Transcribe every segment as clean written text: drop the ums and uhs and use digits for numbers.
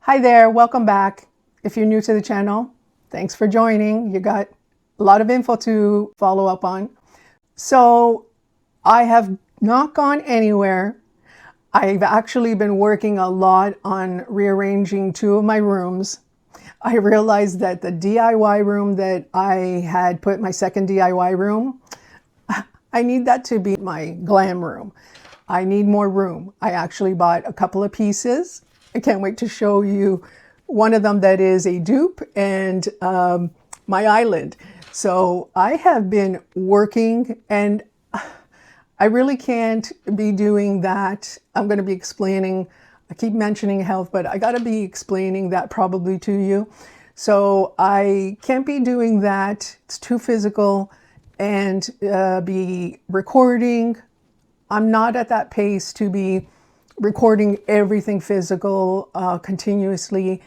Hi there, welcome back. If you're new to the channel, thanks for joining. You got a lot of info to follow up on. So I have not gone anywhere. I've actually been working a lot on rearranging two of my rooms. I realized that the DIY room that I had put, my second DIY room, I need that to be my glam room. I need more room. I actually bought a couple of pieces. I can't wait to show you one of them that is a dupe and my island. So I have been working and I really can't be doing that. I'm going to be explaining, I keep mentioning health, but I got to be explaining that probably to you. So I can't be doing that. It's too physical and be recording. I'm not at that pace to be recording everything physical continuously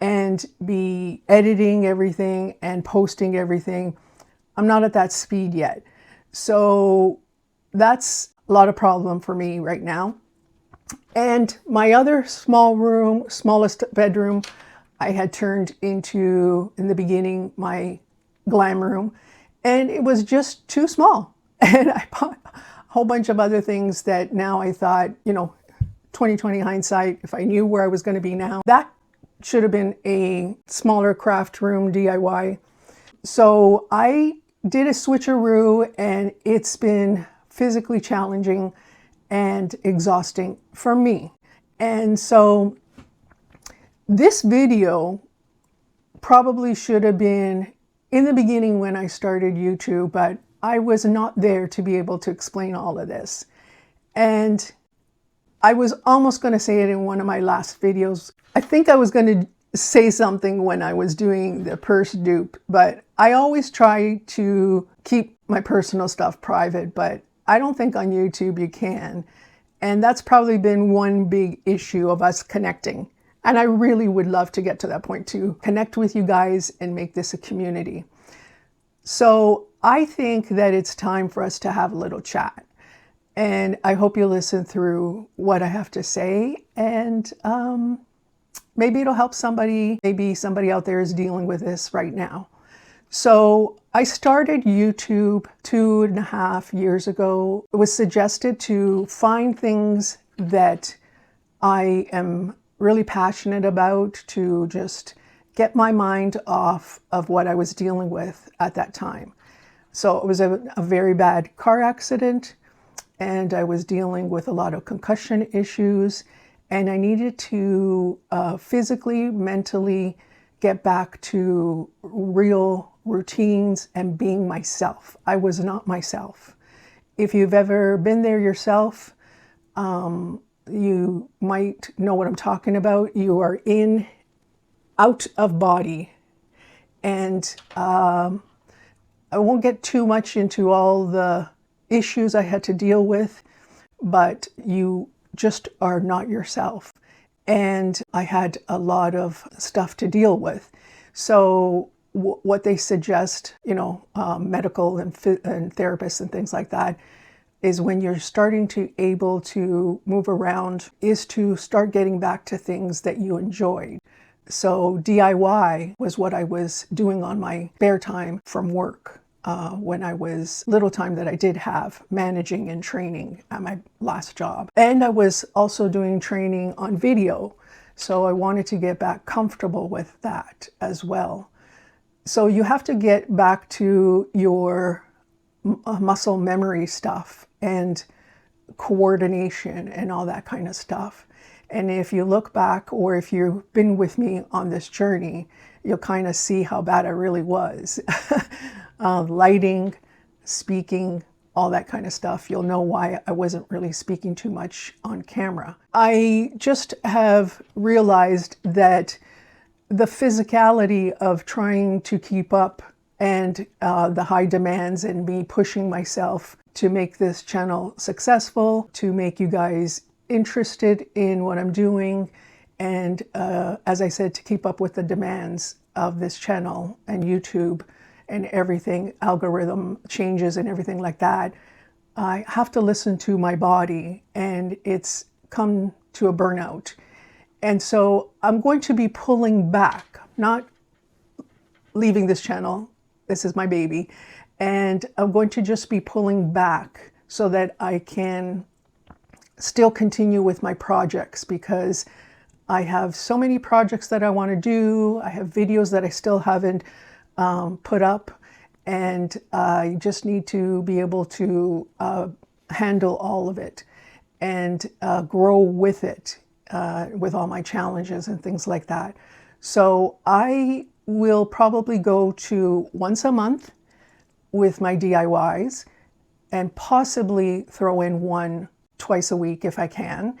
and be editing everything and posting everything. I'm not at that speed yet. So that's a lot of problem for me right now. And my other small room, smallest bedroom, I had turned into, in the beginning, my glam room. And it was just too small. And I bought a whole bunch of other things that now I thought, 2020 hindsight, if I knew where I was going to be now, that should have been a smaller craft room DIY. So I did a switcheroo and it's been physically challenging and exhausting for me. And so this video probably should have been in the beginning when I started YouTube, but I was not there to be able to explain all of this. And I was almost going to say it in one of my last videos. I think I was going to say something when I was doing the purse dupe, but I always try to keep my personal stuff private, but I don't think on YouTube you can. And that's probably been one big issue of us connecting. And I really would love to get to that point to connect with you guys and make this a community. So I think that it's time for us to have a little chat. And I hope you listen through what I have to say, and maybe it'll help somebody. Maybe somebody out there is dealing with this right now. So I started YouTube 2.5 years ago. It was suggested to find things that I am really passionate about, to just get my mind off of what I was dealing with at that time. So it was a very bad car accident, and I was dealing with a lot of concussion issues, and I needed to physically, mentally get back to real routines and being myself. I was not myself. If you've ever been there yourself, you might know what I'm talking about. You are out of body. And I won't get too much into all the issues I had to deal with, but you just are not yourself. And I had a lot of stuff to deal with. So what they suggest, medical and therapists and things like that, is when you're starting to able to move around, is to start getting back to things that you enjoyed. So DIY was what I was doing on my spare time from work. When I was little time that I did have managing and training at my last job. And I was also doing training on video. So I wanted to get back comfortable with that as well. So you have to get back to your muscle memory stuff and coordination and all that kind of stuff. And if you look back, or if you've been with me on this journey, you'll kind of see how bad I really was. Lighting, speaking, all that kind of stuff. You'll know why I wasn't really speaking too much on camera. I just have realized that the physicality of trying to keep up and the high demands and me pushing myself to make this channel successful, to make you guys interested in what I'm doing, and as I said, to keep up with the demands of this channel and YouTube and everything, algorithm changes and everything like that, I have to listen to my body, and it's come to a burnout. And so I'm going to be pulling back, not leaving this channel. This is my baby. And I'm going to just be pulling back so that I can still continue with my projects, because I have so many projects that I want to do. I have videos that I still haven't put up, and I just need to be able to handle all of it and grow with it, with all my challenges and things like that. So I will probably go to once a month with my DIYs, and possibly throw in one twice a week if I can,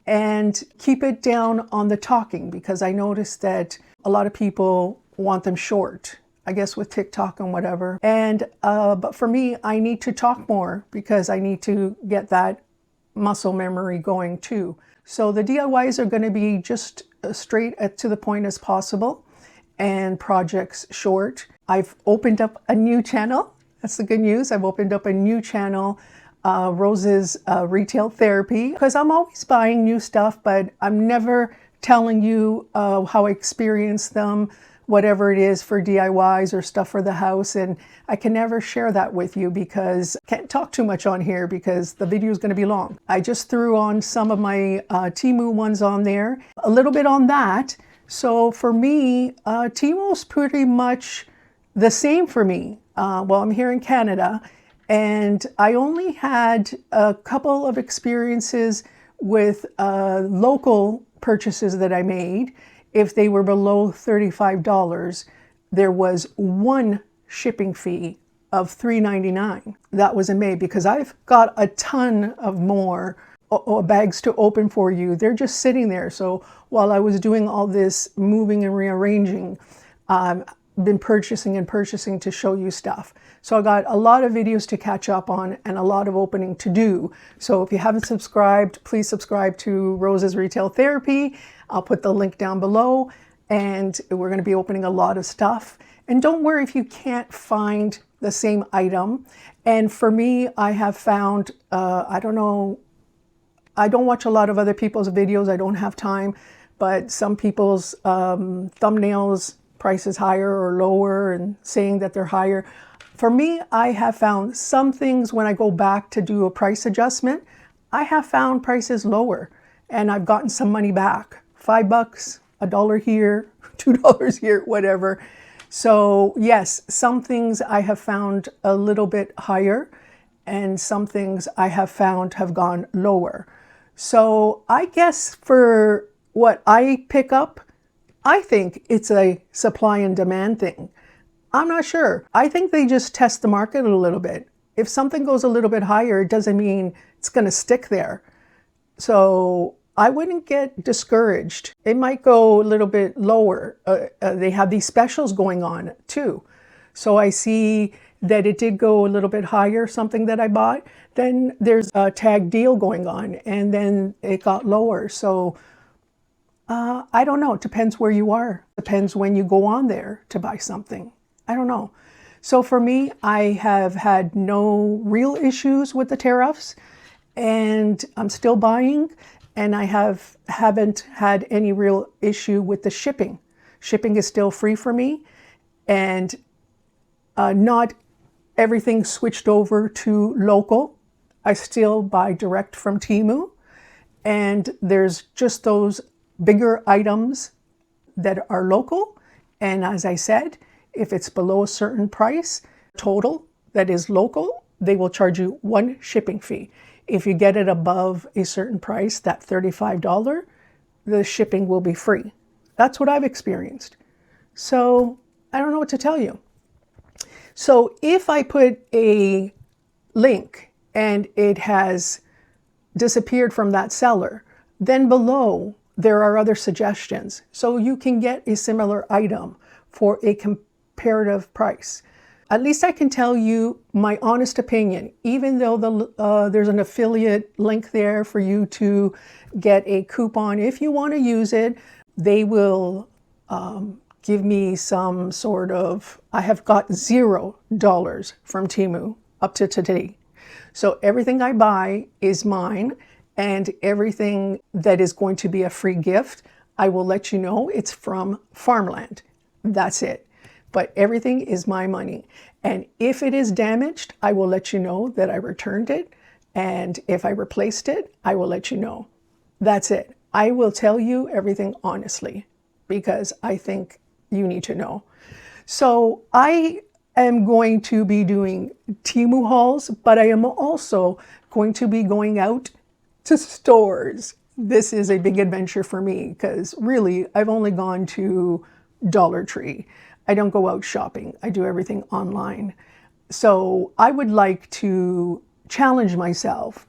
and keep it down on the talking, because I noticed that a lot of people want them short, I guess with TikTok and whatever. And but for me, I need to talk more, because I need to get that muscle memory going too. So the DIYs are going to be just straight to the point as possible, and projects short. I've opened up a new channel. That's the good news. I've opened up a new channel, Rose's Retail Therapy, because I'm always buying new stuff, but I'm never telling you how I experience them, whatever it is for DIYs or stuff for the house. And I can never share that with you because I can't talk too much on here because the video is going to be long. I just threw on some of my Temu ones on there, a little bit on that. So for me, Temu is pretty much the same for me. Well, I'm here in Canada, and I only had a couple of experiences with local purchases that I made. If they were below $35, there was one shipping fee of $3.99. That was in May, because I've got a ton of more bags to open for you. They're just sitting there. So while I was doing all this moving and rearranging, been purchasing and purchasing to show you stuff. So I got a lot of videos to catch up on and a lot of opening to do. So if you haven't subscribed, please subscribe to Rose's Retail Therapy. I'll put the link down below, and we're going to be opening a lot of stuff. And don't worry if you can't find the same item. And for me, I have found, I don't know, I don't watch a lot of other people's videos. I don't have time, but some people's thumbnails, prices higher or lower, and saying that they're higher. For me, I have found some things when I go back to do a price adjustment, I have found prices lower, and I've gotten some money back. $5, $1 here, $2 here, whatever. So yes, some things I have found a little bit higher, and some things I have found have gone lower. So I guess for what I pick up, I think it's a supply and demand thing. I'm not sure. I think they just test the market a little bit. If something goes a little bit higher, it doesn't mean it's going to stick there. So I wouldn't get discouraged. It might go a little bit lower. They have these specials going on too. So I see that it did go a little bit higher, something that I bought. Then there's a tag deal going on, and then it got lower. So I don't know. It depends where you are. Depends when you go on there to buy something. I don't know. So for me, I have had no real issues with the tariffs, and I'm still buying, and I haven't had any real issue with the shipping. Shipping is still free for me, and not everything switched over to local. I still buy direct from Temu, and there's just those bigger items that are local. And as I said, if it's below a certain price total that is local, they will charge you one shipping fee. If you get it above a certain price, that $35, the shipping will be free. That's what I've experienced. So I don't know what to tell you. So if I put a link and it has disappeared from that seller, then below there are other suggestions. So you can get a similar item for a comparative price. At least I can tell you my honest opinion, even though there's an affiliate link there for you to get a coupon. If you want to use it, they will give me some sort of, I have got $0 from Temu up to today. So everything I buy is mine, And everything that is going to be a free gift, I will let you know it's from farmland. That's it. But everything is my money. And if it is damaged, I will let you know that I returned it. And if I replaced it, I will let you know. That's it. I will tell you everything honestly because I think you need to know. So I am going to be doing Temu hauls, but I am also going to be going out to stores. This is a big adventure for me because really I've only gone to Dollar Tree. I don't go out shopping. I do everything online. So I would like to challenge myself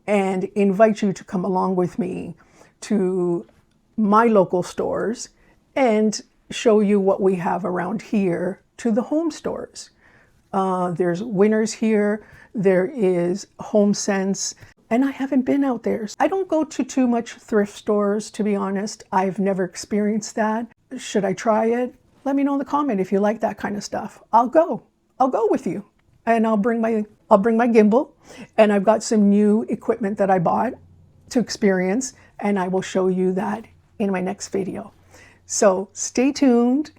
and invite you to come along with me to my local stores and show you what we have around here to the home stores. There's Winners here. There is Home Sense. And I haven't been out there. I don't go to too much thrift stores, to be honest. I've never experienced that. Should I try it? Let me know in the comment if you like that kind of stuff. I'll go with you. And I'll bring my gimbal, and I've got some new equipment that I bought to experience, and I will show you that in my next video. So stay tuned.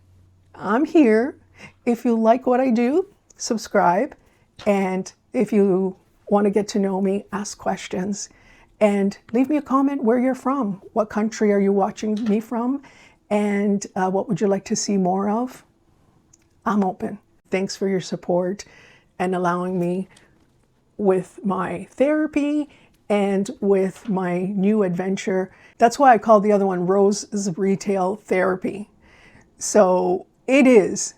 I'm here. If you like what I do, subscribe. And if you want to get to know me, ask questions, and leave me a comment where you're from. What country are you watching me from? And what would you like to see more of? I'm open. Thanks for your support and allowing me with my therapy and with my new adventure. That's why I call the other one Rose's Retail Therapy. So it is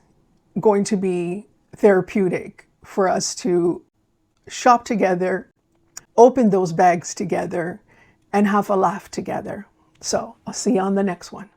going to be therapeutic for us to shop together, open those bags together, and have a laugh together. So I'll see you on the next one.